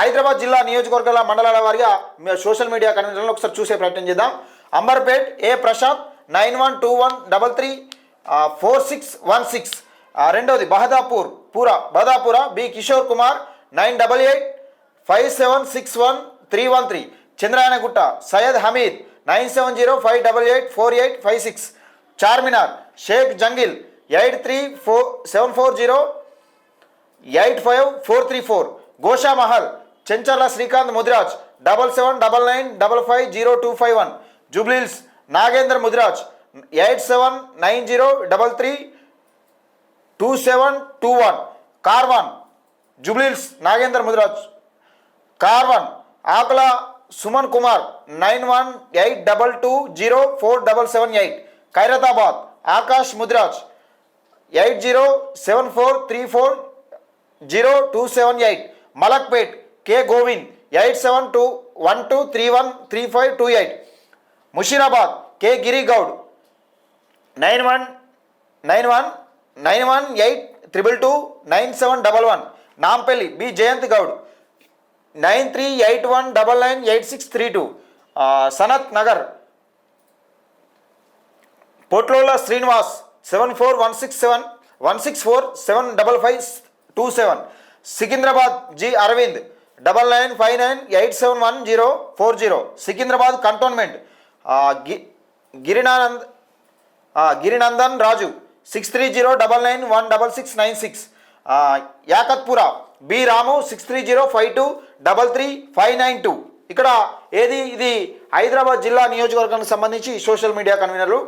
హైదరాబాద్ జిల్లా నియోజకవర్గాల మండలాల వారిగా సోషల్ మీడియా కన్వీనర్లను ఒకసారి చూసే ప్రయత్నం చేద్దాం. అంబర్పేట్ ఏ ప్రశాంత్ 9121334616. రెండోది బహదాపుర బి కిషోర్ కుమార్ 9885761313. చంద్రాయనగుట్ట సయ్యద్ హమీద్ 9705884856. చార్మినార్ షేక్ జంగిల్ 834740853434. Goshamahal Chencharla Srikanth Mudiraj 7799955021. Jubilee Hills Nagendra Mudiraj 8790332721. Karwan Jubilee Hills Nagendra Mudiraj. Karwan Akula Suman Kumar 9182204778. Khairatabad Akash Mudiraj 8074340278. Malakpet K Govind 8712313528. Musheerabad K Girigoud 919192229711. Nampally B Jayanth Goud 9381998632. Sanath Nagar Potlola Srinivas 741671647557. Secunderabad G Aravind 9959871040. Secunderabad cantonment Girinandan Raju 6309916696. Yakutpura B Ramu 6305233592. ఇక్కడ ఇది హైదరాబాద్ జిల్లా నియోజకవర్గానికి సంబంధించి సోషల్ మీడియా కన్వీనర్లు